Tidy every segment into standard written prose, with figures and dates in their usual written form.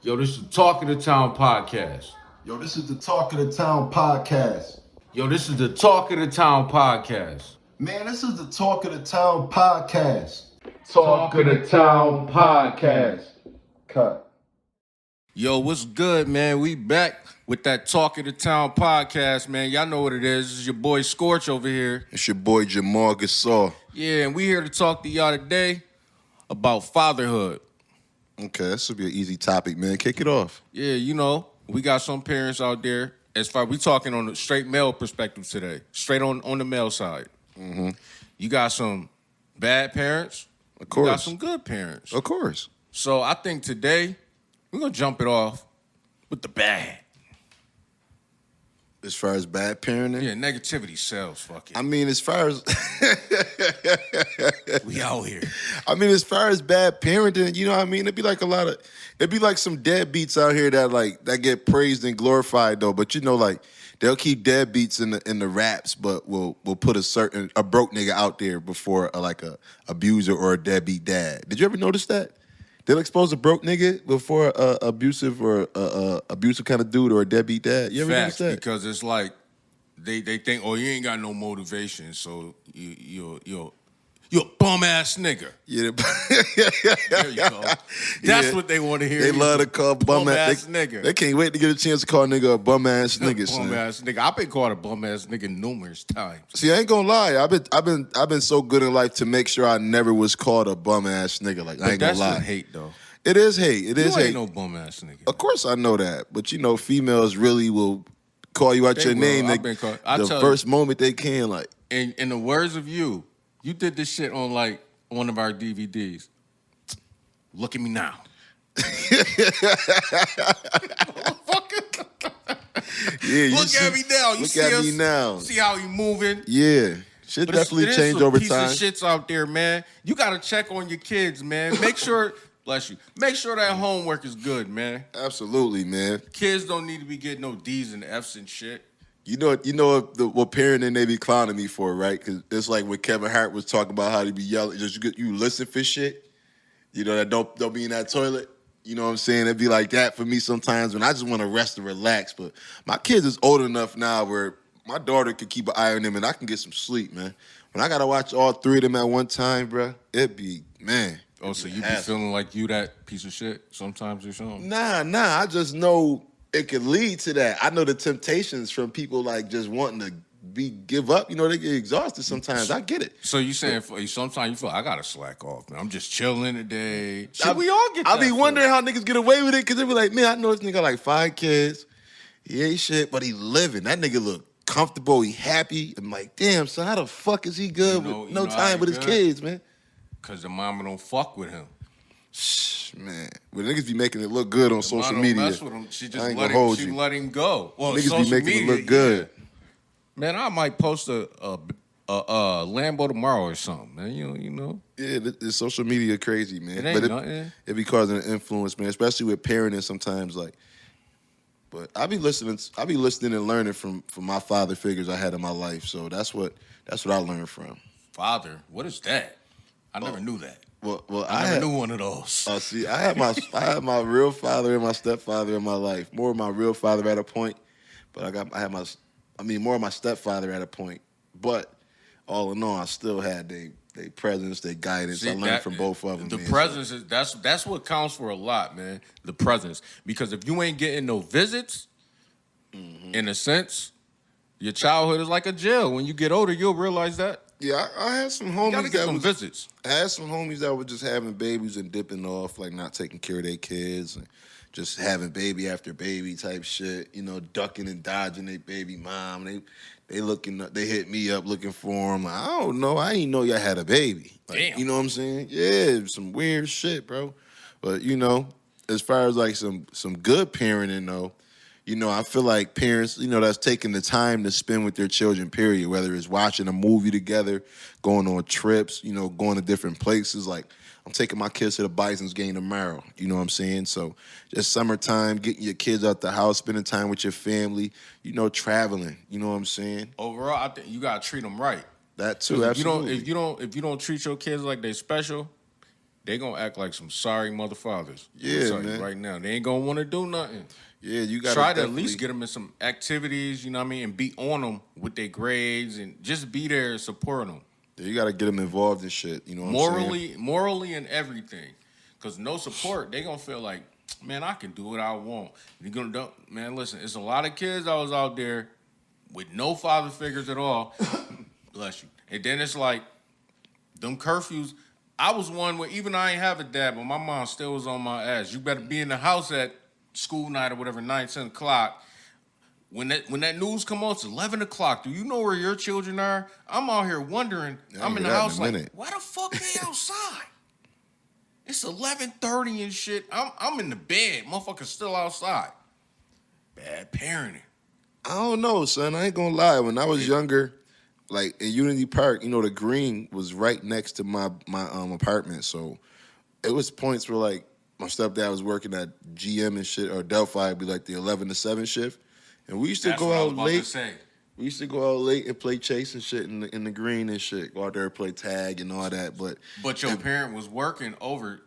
Yo, this is the Talk of the Town podcast. Yo, this is the Talk of the Town podcast. Yo, this is the Talk of the Town podcast. Man, this is the Talk of the Town podcast. Talk of the Town podcast. Cut. Yo, what's good, man? We back with that Talk of the Town podcast, man. Y'all know what it is. This is your boy Scorch over here. It's your boy Jamal Gasol. Yeah, and we here to talk to y'all today about fatherhood. Okay, this will be an easy topic, man. Kick it off. Yeah, you know, we got some parents out there. As far we talking on the straight male perspective today, straight on the male side. Mm-hmm. You got some bad parents. Of course. You got some good parents. Of course. So I think today we're gonna jump it off with the bad. As far as bad parenting? Yeah, negativity sells, fuck it. I mean, as far as... we out here. I mean, as far as bad parenting, you know what I mean? It'd be like some deadbeats out here that get praised and glorified, though. But, you know, like, they'll keep deadbeats in the raps, but we'll put a broke nigga out there before, a abuser or a deadbeat dad. Did you ever notice that? They'll expose a broke nigga before a abusive or abusive kind of dude or a deadbeat dad. You ever notice that? Because it's like they think, oh, you ain't got no motivation, so you're a bum ass nigga. Yeah, there you go. That's what they want to hear. They love to call bum ass nigga. They can't wait to get a chance to call a nigga a bum ass nigga. Bum ass nigga. I've been called a bum ass nigga numerous times. See, I ain't gonna lie. I've been so good in life to make sure I never was called a bum ass nigga. Like, I ain't gonna lie. That's hate though. It is hate. It is hate. Ain't no bum ass nigga. Of course I know that, but you know, females really will call you out your name the first moment they can. Like, in the words of you did this shit on like one of our DVDs. Look at me now. Yeah, look at me now. You look see at us, me now. See how he moving? Yeah. Shit definitely changed over time. Piece of shits out there, man. You gotta check on your kids, man. Make sure, bless you. Make sure that homework is good, man. Absolutely, man. Kids don't need to be getting no D's and F's and shit. You know what parenting they be clowning me for, right? Because it's like when Kevin Hart was talking about how he be yelling, just you listen for shit. You know, that don't be in that toilet. You know what I'm saying? It'd be like that for me sometimes when I just want to rest and relax. But my kids is old enough now where my daughter could keep an eye on them and I can get some sleep, man. When I got to watch all three of them at one time, bro, it'd be, man. Oh, so you be feeling like you that piece of shit sometimes or something? Nah. I just know it could lead to that. I know the temptations from people like just wanting to give up. You know, they get exhausted sometimes. I get it. So you saying sometimes you feel I gotta slack off, man. I'm just chilling today. We all get that. I be wondering how niggas get away with it because they be like, man, I know this nigga got like 5 kids. He ain't shit, but he living. That nigga look comfortable. He happy. I'm like, damn, so how the fuck is he good with no time with his kids, man? Because the mama don't fuck with him. Man, well, niggas be making it look good on social media. Mess with him. She just let him go. Well, niggas be making it look good. Yeah. Man, I might post a Lambo tomorrow or something, man. You know. Yeah, the social media crazy, man. It ain't nothing. It be causing an influence, man, especially with parenting sometimes. Like, but I be listening and learning from my father figures I had in my life. So that's what I learned from. Father, what is that? I never knew that. Well, I never knew one of those. See, I had my real father and my stepfather in my life. More of my real father at a point, but more of my stepfather at a point. But all in all, I still had their presence, their guidance. I learned from both of them. The presence is that's what counts for a lot, man. The presence, because if you ain't getting no visits, in a sense, your childhood is like a jail. When you get older, you'll realize that. Yeah, I had some homies visits. I had some homies that were just having babies and dipping off, like not taking care of their kids and just having baby after baby type shit. You know, ducking and dodging their baby mom. They hit me up looking for them. Like, I don't know. I didn't know y'all had a baby. Like, damn. You know what I'm saying? Yeah, some weird shit, bro. But you know, as far as like some good parenting though. You know, I feel like parents, you know, that's taking the time to spend with their children, period, whether it's watching a movie together, going on trips, you know, going to different places. Like, I'm taking my kids to the Bison's game tomorrow, you know what I'm saying? So, just summertime, getting your kids out the house, spending time with your family, you know, traveling, you know what I'm saying? Overall, I think you got to treat them right. That too, absolutely. If you don't treat your kids like they special, they gonna act like some sorry mother fathers. Yeah, man. Right now, they ain't gonna want to do nothing. Yeah, you got try to at least get them in some activities, you know what I mean, and be on them with their grades and just be there and support them. Yeah, you got to get them involved in shit, you know what I'm saying? Morally and everything. Because no support, they going to feel like, man, I can do what I want. You're gonna do, man, listen, it's a lot of kids I was out there with no father figures at all. Bless you. And then it's like, them curfews, I was one where even I ain't have a dad, but my mom still was on my ass. You better be in the house at school night or whatever, 9, 10 o'clock. When that news come on, it's 11 o'clock. Do you know where your children are? I'm out here wondering. I'm in the house like, why the fuck they outside? It's 11:30 and shit. I'm in the bed. Motherfucker's still outside. Bad parenting. I don't know, son. I ain't gonna lie. When I was younger, like in Unity Park, you know, the green was right next to my apartment. So it was points where like my stepdad was working at GM and shit, or Delphi, it'd be like the 11 to 7 shift. And we used to go out late. We used to go out late and play chase and shit in the green and shit. Go out there and play tag and all that. But your parent was working over,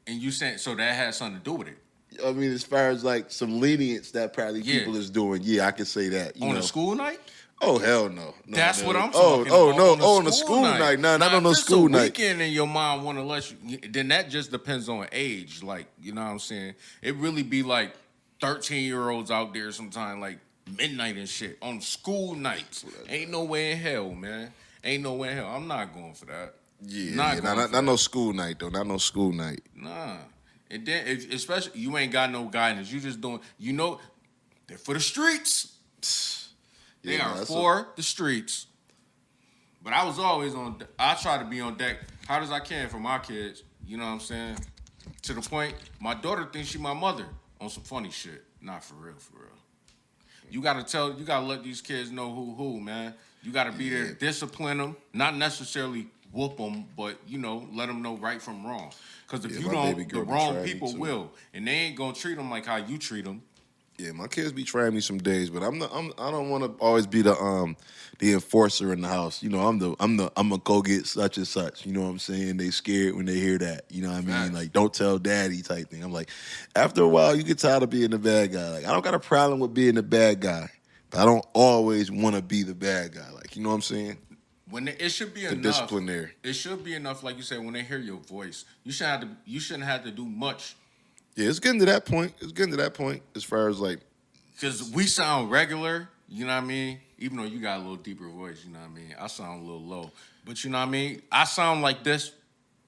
and you said so that had something to do with it. I mean, as far as like some lenience that probably people is doing, yeah, I could say that. You on know? A school night? Oh hell no! That's what I'm talking about. Oh no! On a school night. Nah, not on a school night. Weekend and your mom want to let you. Then that just depends on age. Like, you know what I'm saying? It really be like 13-year-olds out there sometime, like midnight and shit on school nights. Ain't no way in hell, man. Ain't no way in hell. I'm not going for that. Yeah, not no school night though. Not no school night. Nah. And then, especially you ain't got no guidance. You just doing. You know, they're for the streets. They are for the streets. But I was always I try to be on deck hard as I can for my kids. You know what I'm saying? To the point, my daughter thinks she my mother on some funny shit. Not for real, for real. You gotta let these kids know who, man. You gotta be there to discipline them. Not necessarily whoop them, but, you know, let them know right from wrong. Because if you don't, the wrong people will. And they ain't gonna treat them like how you treat them. Yeah, my kids be trying me some days, but I don't want to always be the enforcer in the house. You know, I'm gonna go get such and such. You know what I'm saying? They scared when they hear that. You know what I mean? Like, don't tell daddy type thing. I'm like, after a while, you get tired of being the bad guy. Like, I don't got a problem with being the bad guy, but I don't always want to be the bad guy. Like, you know what I'm saying? It should be enough. Discipline there. It should be enough, like you said, when they hear your voice. You shouldn't have to do much. Yeah, it's getting to that point. As far as like, because we sound regular, you know what I mean? Even though you got a little deeper voice, you know what I mean? I sound a little low. But you know what I mean? I sound like this,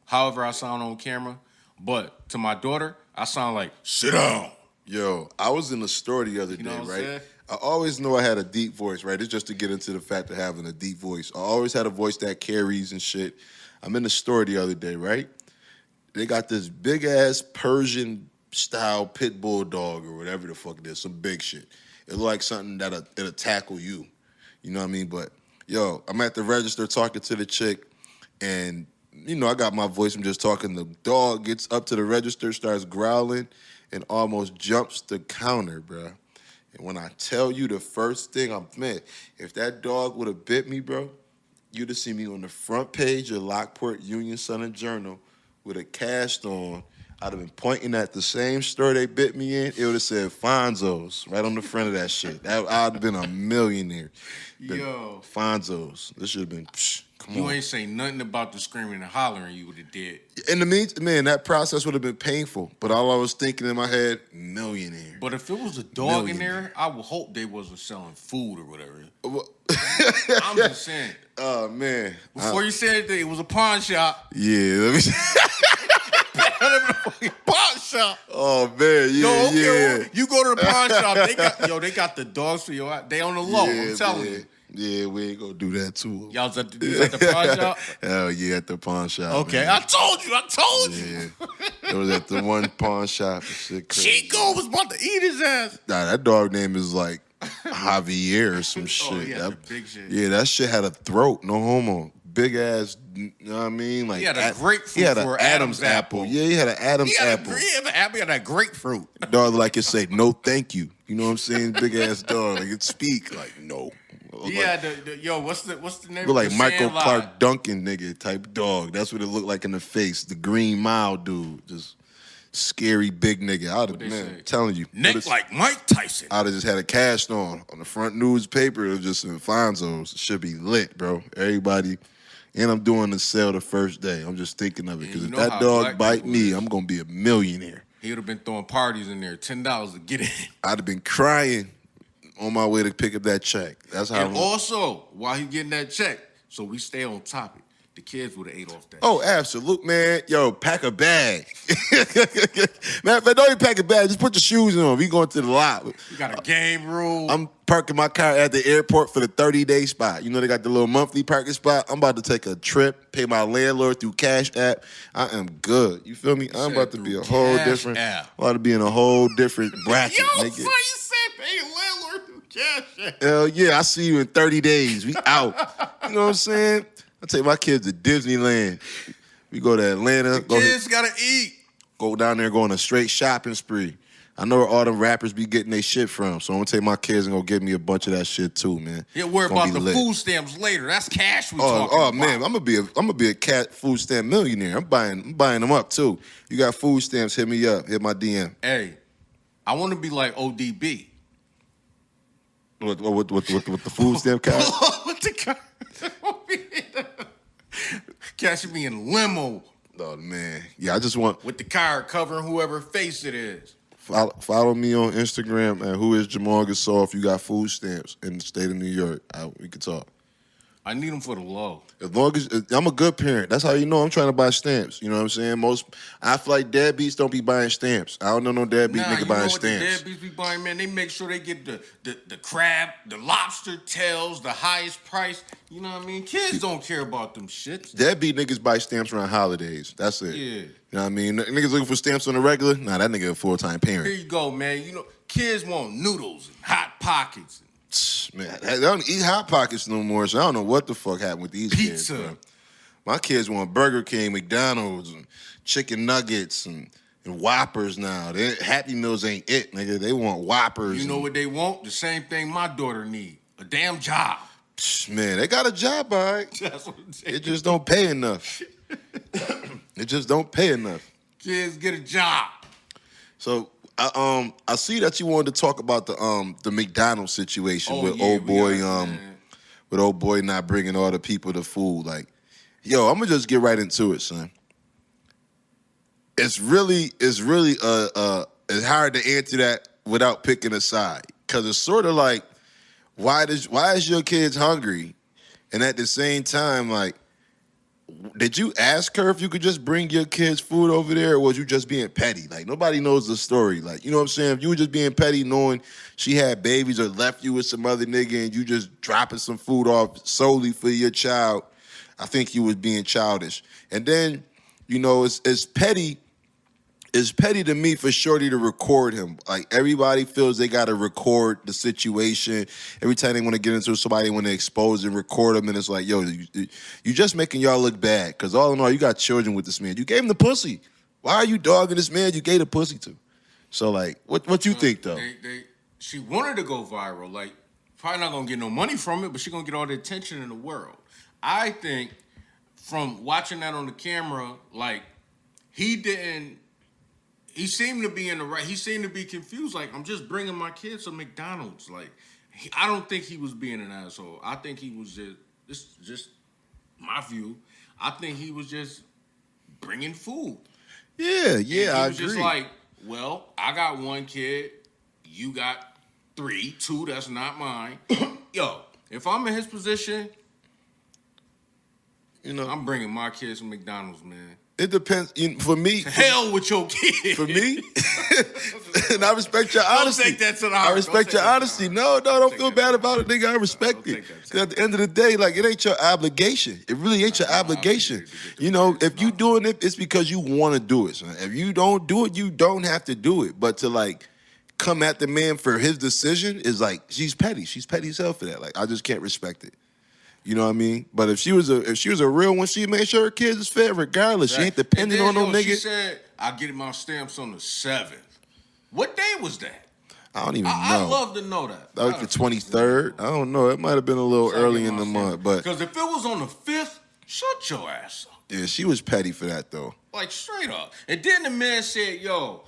however I sound on camera. But to my daughter, I sound like, sit down. Yo, I was in the store the other day, right? I always know I had a deep voice, right? It's just to get into the fact of having a deep voice. I always had a voice that carries and shit. I'm in the store the other day, right? They got this big-ass Persian style pit bull dog or whatever the fuck it is, some big shit. It look like something that'll tackle you. You know what I mean? But, yo, I'm at the register talking to the chick, and, you know, I got my voice. I'm just talking. The dog gets up to the register, starts growling, and almost jumps the counter, bro. And when I tell you the first thing if that dog would have bit me, bro, you'd have seen me on the front page of Lockport Union Sun and Journal with a cast on. I'd have been pointing at the same store they bit me in. It would have said Fonzo's right on the front of that shit. I'd have been a millionaire. Yo. Fonzo's. This should have been, come on. You ain't say nothing about the screaming and hollering you would have did. In the meantime, man, that process would have been painful. But all I was thinking in my head, millionaire. But if it was a dog in there, I would hope they wasn't selling food or whatever. I'm just saying. Oh, man. Before you said that it was a pawn shop. Yeah, let me pawn shop. Oh man, yeah. You go to the pawn shop, they got the dogs for your. They on the low. I'm telling you. Yeah, we ain't gonna do that too. Y'all was at the pawn shop? Hell yeah, at the pawn shop. Okay, man. I told you. It was at the one pawn shop. Shit crazy. Chico was about to eat his ass. Nah, that dog name is like Javier or some shit. Oh, yeah, big shit. Yeah, that shit had a throat, no homo. Big ass, you know what I mean? Like, he had a grapefruit. He had an Adam's apple. Yeah, he had an Adam's apple. He had a grapefruit. Dog like it say no thank you. You know what I'm saying? Big ass dog. Like it speak like no. Yeah, what's the name? Look like The Michael Sandlot. Clark Duncan nigga type dog. That's what it looked like in the face. The Green Mile dude, just scary big nigga. I'd have, man, telling you, Nick like Mike Tyson. I'd have just had a cast on the front newspaper. It was just in Fonzo's. It should be lit, bro. Everybody. And I'm doing the sale the first day. I'm just thinking of it because if that dog bite me, I'm gonna be a millionaire. He would have been throwing parties in there, $10 to get in. I'd have been crying on my way to pick up that check. That's how. And also, while he getting that check, so we stay on topic. The kids would have ate off that. Oh, absolute, man. Yo, pack a bag. Man, if I don't even pack a bag, just put your shoes on. We going to the lot. We got a game rule. I'm parking my car at the airport for the 30-day spot. You know they got the little monthly parking spot. I'm about to take a trip, pay my landlord through Cash App. I am good. You feel me? I'm about to be a whole different. I'm about to be in a whole different bracket. Yo, nigga. son, you said pay your landlord through Cash App. Hell yeah, I see you in 30 days. We out. You know what I'm saying? I take my kids to Disneyland. We go to Atlanta. Kids gotta eat. Go down there, go on a straight shopping spree. I know where all them rappers be getting their shit from, so I'm gonna take my kids and go get me a bunch of that shit too, man. Yeah, worry about the food stamps later. That's cash we talking about. Oh man, I'm gonna be a cat food stamp millionaire. I'm buying them up too. You got food stamps? Hit me up. Hit my DM. Hey, I want to be like ODB. With the food stamp card? With the card. Catching me in a limo. Oh man, yeah. I just want with the card covering whoever face it is. Follow me on Instagram at Who Is Jamal Gasol if you got food stamps in the state of New York. We can talk. I need them for the low. As long as I'm a good parent, that's how you know I'm trying to buy stamps. You know what I'm saying? I feel like deadbeats don't be buying stamps. I don't know no deadbeat nigga buying stamps. The deadbeats be buying, man. They make sure they get the crab, the lobster tails, the highest price. You know what I mean? Kids don't care about them shits. Deadbeat niggas buy stamps around holidays. That's it. Yeah. You know what I mean? Niggas looking for stamps on the regular? Nah, that nigga a full-time parent. Here you go, man. You know, kids want noodles and Hot Pockets. Man, they don't eat Hot Pockets no more, so I don't know what the fuck happened with these kids. Bro. My kids want Burger King, McDonald's, and chicken nuggets, and Whoppers now. Happy Meals ain't it, nigga. They want Whoppers. You know what they want? The same thing my daughter need. A damn job. Man, they got a job, all right. That's what I'm saying. It just don't pay enough. It just don't pay enough. Kids get a job. So I see that you wanted to talk about the McDonald's situation with old boy not bringing all the people the food. Like, yo, I'm gonna just get right into it, son. It's really it's hard to answer that without picking a side, because it's sort of like, why is your kids hungry, and at the same time, like, did you ask her if you could just bring your kids food over there, or was you just being petty? Like, nobody knows the story. Like, you know what I'm saying? If you were just being petty, knowing she had babies or left you with some other nigga and you just dropping some food off solely for your child, I think you was being childish. And then, you know, it's petty. It's petty to me for Shorty to record him. Like, everybody feels they got to record the situation. Every time they want to get into somebody, they want to expose and record them. And it's like, yo, you just making y'all look bad. Because all in all, you got children with this man. You gave him the pussy. Why are you dogging this man you gave the pussy to? So, like, what you think, though? She wanted to go viral. Like, probably not going to get no money from it, but she going to get all the attention in the world. I think from watching that on the camera, like, he seemed to be in the right. He seemed to be confused. Like, I'm just bringing my kids to McDonald's. Like, I don't think he was being an asshole. I think he was just my view. I think he was just bringing food. Yeah, I agree. He was just like, well, I got one kid. You got 3, 2 that's not mine. Yo, if I'm in his position, you know, I'm bringing my kids to McDonald's, man. It depends. For me, hell with your kid. For me, and I respect your honesty. Don't take that to the heart. I respect your honesty. No, don't feel bad about it, nigga. I respect it. Because at the end of the day, like, it ain't your obligation. It really ain't your obligation. You know, if you doing it, it's because you want to do it, son. If you don't do it, you don't have to do it. But to, like, come at the man for his decision is like, she's petty. She's petty as hell for that. Like, I just can't respect it. You know what I mean? But if she was a real one, she made sure her kids is fed regardless. Right. She ain't dependent on no nigga. She said, I get my stamps on the 7th. What day was that? I don't even know. I'd love to know that. Like the 23rd? I don't know. It might have been a little early in the month, but because if it was on the 5th, shut your ass up. yeah, she was petty for that though. Like straight up. And then the man said, "Yo,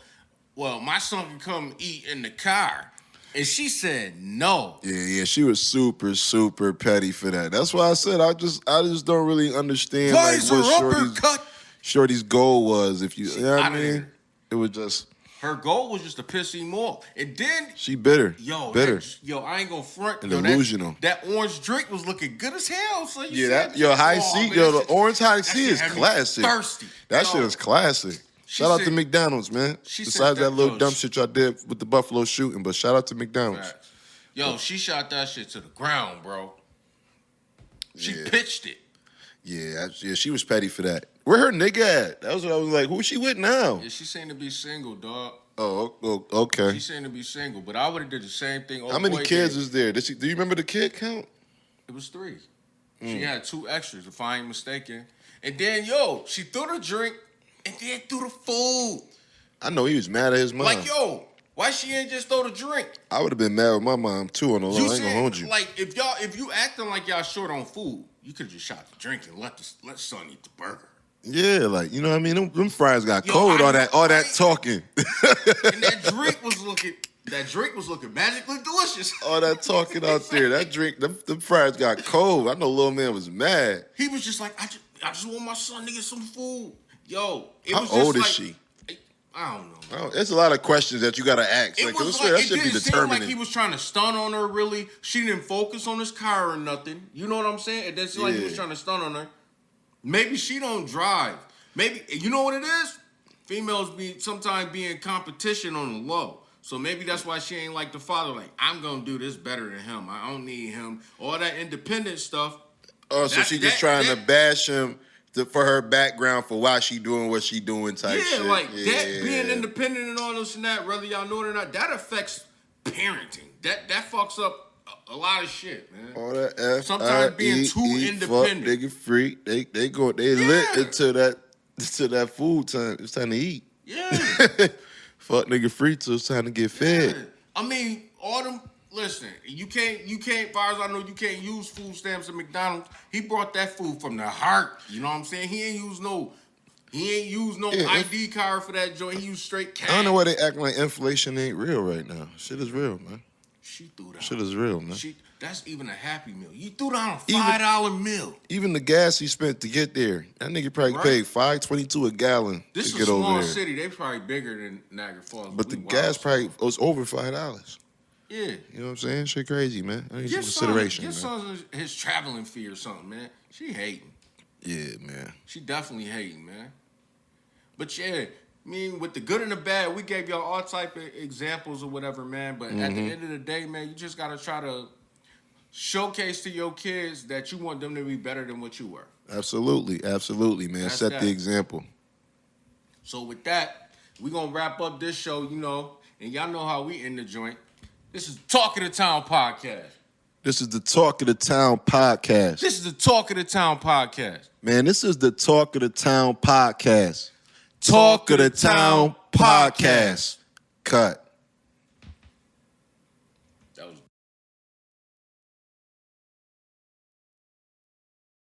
well, my son can come eat in the car," and she said no. Yeah, she was super, super petty for that. That's why I said I just don't really understand like what Shorty's goal was. If you know what I mean, it was just. Her goal was just to piss him off. And then... She bitter. Bitter. I ain't gonna front. And delusional. That orange drink was looking good as hell. So high C. Man, the orange high C is classic. Thirsty. That shit is classic. Shout out to McDonald's, man. Besides that little dumb shit y'all did with the Buffalo shooting, but shout out to McDonald's. Yo, she shot that shit to the ground, bro. She pitched it. Yeah, she was petty for that. Where her nigga at? That was what I was like, who she with now? Yeah, she seemed to be single, dog. Oh, okay. She seemed to be single, but I would have did the same thing. How many kids is there? Do you remember the kid count? It was 3. She had 2 extras, if I ain't mistaken. And then, she threw the drink and then threw the food. I know he was mad at his mom. Like, why she ain't just throw the drink? I would have been mad with my mom too on the low. I ain't gonna hold you. Like, if you acting like y'all short on food, you could have just shot the drink and let son eat the burger. Yeah, like, you know what I mean? Them fries got cold, all that talking. And that drink was looking magically delicious. All that talking out there. That drink, them fries got cold. I know little man was mad. He was just like, I just want my son to get some food. How old is she? I don't know. There's a lot of questions that you got to ask. It didn't seem like he was trying to stun on her, really. She didn't focus on his car or nothing. You know what I'm saying? It didn't seem like he was trying to stun on her. Maybe she don't drive. Maybe, you know what it is? Females sometimes be in competition on the low. So maybe that's why she ain't like the father. Like, I'm going to do this better than him. I don't need him. All that independent stuff. Oh, so she just trying to bash him for her background for why she doing what she doing type shit. That being independent and all this and that, whether y'all know it or not, that affects parenting. That fucks up a lot of shit, man. All that sometimes being too independent. Fuck nigga free. They lit into that food time. It's time to eat. Yeah. Fuck nigga free till it's time to get fed. I mean, all them. Listen, you can't. As far as I know, you can't use food stamps at McDonald's. He brought that food from the heart. You know what I'm saying? He ain't used no ID card for that joint. He used straight cash. I don't know why they acting like inflation ain't real right now. Shit is real, man. She threw down. Shit is real, man. That's even a Happy Meal. You threw down a $5 meal. Even the gas he spent to get there, that nigga probably paid $5.22 a gallon this to get over there. This is a small city. They probably bigger than Niagara Falls. But the gas probably was over $5. Yeah. You know what I'm saying? Shit crazy, man. I need some consideration, man. Your son's his traveling fee or something, man. She hating. Yeah, man. She definitely hating, man. But I mean, with the good and the bad, we gave y'all all type of examples or whatever, man. But at the end of the day, man, you just got to try to showcase to your kids that you want them to be better than what you were. Absolutely, man. Set the example. So with that, we going to wrap up this show, and y'all know how we end the joint. This is Talk of the Town Podcast. This is the Talk of the Town Podcast. This is the Talk of the Town Podcast. Man, this is the Talk of the Town Podcast. Talk of the Town Podcast. Cut.